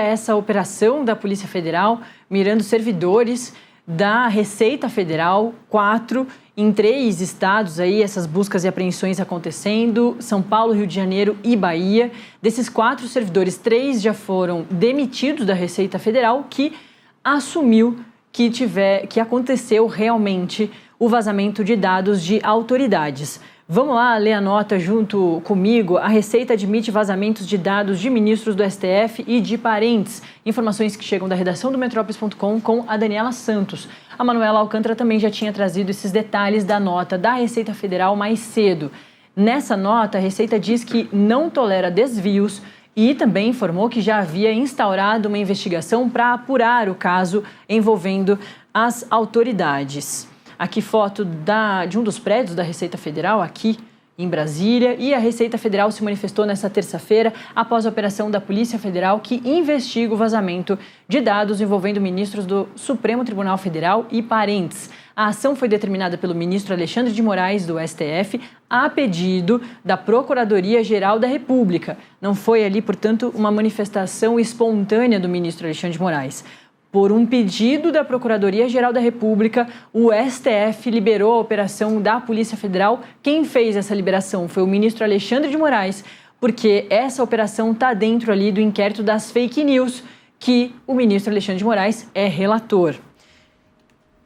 essa operação da Polícia Federal mirando servidores da Receita Federal, 4 em 3 estados aí, essas buscas e apreensões acontecendo, São Paulo, Rio de Janeiro e Bahia. Desses 4 servidores, 3 já foram demitidos da Receita Federal, que assumiu que aconteceu realmente o vazamento de dados de autoridades. Vamos lá ler a nota junto comigo. A Receita admite vazamentos de dados de ministros do STF e de parentes. Informações que chegam da redação do Metrópolis.com com a Daniela Santos. A Manuela Alcântara também já tinha trazido esses detalhes da nota da Receita Federal mais cedo. Nessa nota, a Receita diz que não tolera desvios e também informou que já havia instaurado uma investigação para apurar o caso envolvendo as autoridades. Aqui foto de um dos prédios da Receita Federal, aqui em Brasília. E a Receita Federal se manifestou nesta terça-feira após a operação da Polícia Federal que investiga o vazamento de dados envolvendo ministros do Supremo Tribunal Federal e parentes. A ação foi determinada pelo ministro Alexandre de Moraes, do STF, a pedido da Procuradoria-Geral da República. Não foi ali, portanto, uma manifestação espontânea do ministro Alexandre de Moraes. Por um pedido da Procuradoria-Geral da República, o STF liberou a operação da Polícia Federal. Quem fez essa liberação foi o ministro Alexandre de Moraes, porque essa operação está dentro ali do inquérito das fake news, que o ministro Alexandre de Moraes é relator.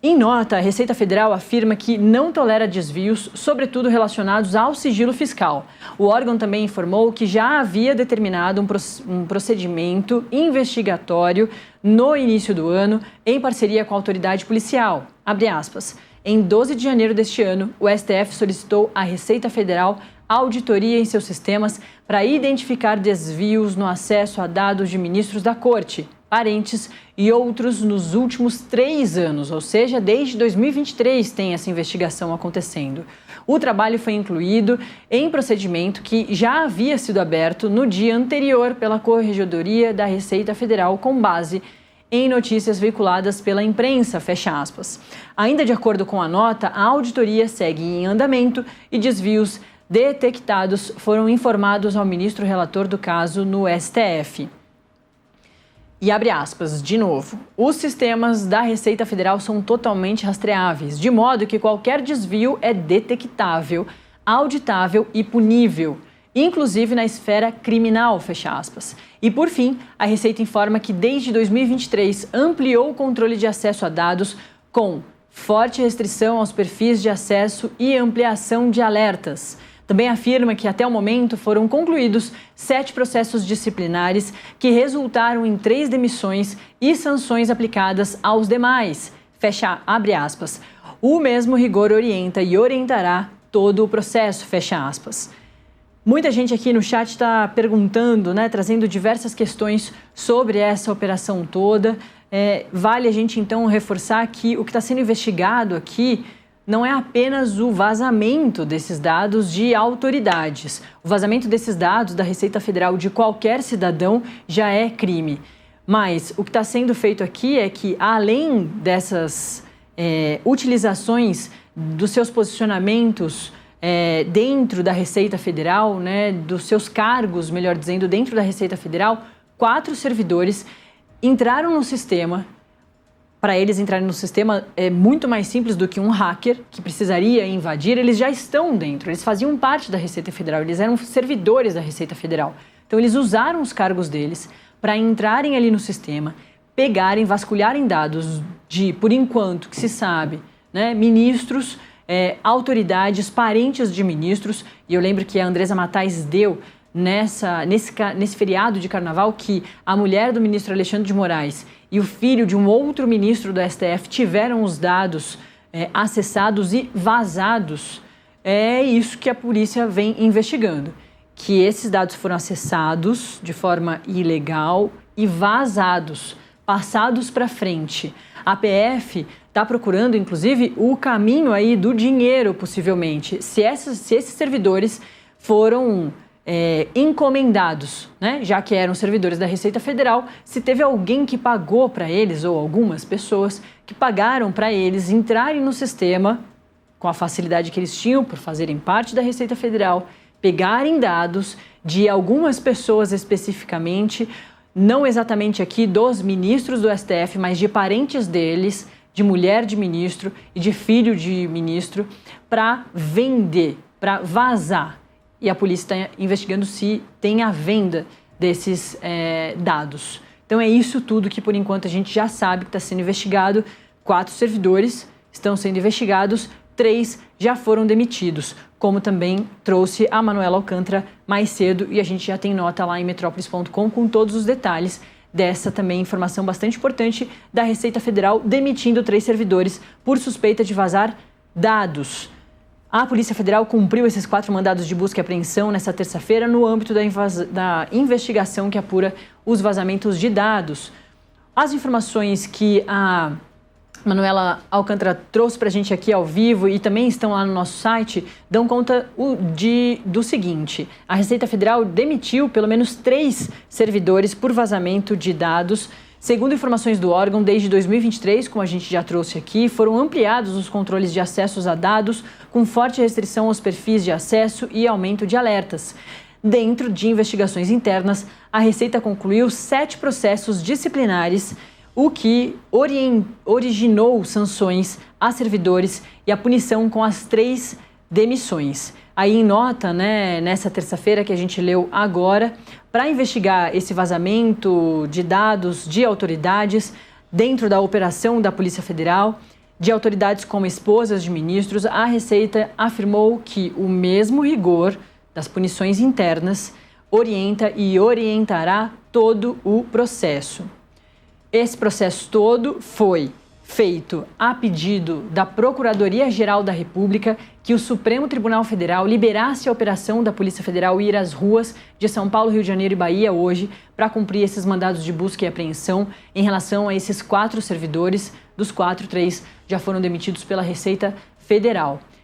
Em nota, a Receita Federal afirma que não tolera desvios, sobretudo relacionados ao sigilo fiscal. O órgão também informou que já havia determinado um procedimento investigatório no início do ano, em parceria com a autoridade policial. Abre aspas. Em 12 de janeiro deste ano, o STF solicitou à Receita Federal auditoria em seus sistemas para identificar desvios no acesso a dados de ministros da Corte, parentes e outros nos últimos 3 anos, ou seja, desde 2023 tem essa investigação acontecendo. O trabalho foi incluído em procedimento que já havia sido aberto no dia anterior pela Corregedoria da Receita Federal com base em notícias veiculadas pela imprensa, fecha aspas. Ainda de acordo com a nota, a auditoria segue em andamento e desvios detectados foram informados ao ministro relator do caso no STF. E abre aspas, de novo, os sistemas da Receita Federal são totalmente rastreáveis, de modo que qualquer desvio é detectável, auditável e punível, inclusive na esfera criminal, fecha aspas. E por fim, a Receita informa que desde 2023 ampliou o controle de acesso a dados com forte restrição aos perfis de acesso e ampliação de alertas. Também afirma que até o momento foram concluídos 7 processos disciplinares que resultaram em 3 demissões e sanções aplicadas aos demais. Abre aspas. O mesmo rigor orienta e orientará todo o processo, fecha aspas. Muita gente aqui no chat está perguntando, trazendo diversas questões sobre essa operação toda. Vale a gente então reforçar que o que está sendo investigado aqui não é apenas o vazamento desses dados de autoridades. O vazamento desses dados da Receita Federal de qualquer cidadão já é crime. Mas o que está sendo feito aqui é que, além dessas utilizações dos seus posicionamentos dentro da Receita Federal, dos seus cargos, melhor dizendo, dentro da Receita Federal, 4 servidores entraram no sistema. Para eles entrarem no sistema é muito mais simples do que um hacker que precisaria invadir. Eles já estão dentro, eles faziam parte da Receita Federal, eles eram servidores da Receita Federal. Então eles usaram os cargos deles para entrarem ali no sistema, pegarem, vasculharem dados de, por enquanto, que se sabe, ministros, autoridades, parentes de ministros. E eu lembro que a Andresa Matais deu nesse feriado de carnaval que a mulher do ministro Alexandre de Moraes e o filho de um outro ministro do STF tiveram os dados acessados e vazados. É isso que a polícia vem investigando, que esses dados foram acessados de forma ilegal e vazados, passados para frente. A PF está procurando, inclusive, o caminho aí do dinheiro, possivelmente, se esses servidores foram encomendados, já que eram servidores da Receita Federal, se teve alguém que pagou para eles, ou algumas pessoas que pagaram para eles entrarem no sistema com a facilidade que eles tinham por fazerem parte da Receita Federal, pegarem dados de algumas pessoas especificamente, não exatamente aqui dos ministros do STF, mas de parentes deles, de mulher de ministro e de filho de ministro, para vender, para vazar. E a polícia está investigando se tem a venda desses dados. Então é isso tudo que, por enquanto, a gente já sabe que está sendo investigado. 4 servidores estão sendo investigados, 3 já foram demitidos, como também trouxe a Manuela Alcântara mais cedo, e a gente já tem nota lá em metrópolis.com com todos os detalhes dessa também informação bastante importante da Receita Federal demitindo 3 servidores por suspeita de vazar dados. A Polícia Federal cumpriu esses 4 mandados de busca e apreensão nesta terça-feira no âmbito da investigação que apura os vazamentos de dados. As informações que a Manuela Alcântara trouxe para a gente aqui ao vivo e também estão lá no nosso site dão conta do seguinte: a Receita Federal demitiu pelo menos 3 servidores por vazamento de dados. Segundo informações do órgão, desde 2023, como a gente já trouxe aqui, foram ampliados os controles de acessos a dados, com forte restrição aos perfis de acesso e aumento de alertas. Dentro de investigações internas, a Receita concluiu 7 processos disciplinares, o que originou sanções a servidores e a punição com as 3 demissões. Aí em nota, nessa terça-feira que a gente leu agora, para investigar esse vazamento de dados de autoridades dentro da operação da Polícia Federal, de autoridades como esposas de ministros, a Receita afirmou que o mesmo rigor das punições internas orienta e orientará todo o processo. Esse processo todo foi feito a pedido da Procuradoria-Geral da República que o Supremo Tribunal Federal liberasse a operação da Polícia Federal ir às ruas de São Paulo, Rio de Janeiro e Bahia hoje para cumprir esses mandados de busca e apreensão em relação a esses 4 servidores. Dos 4, 3 já foram demitidos pela Receita Federal.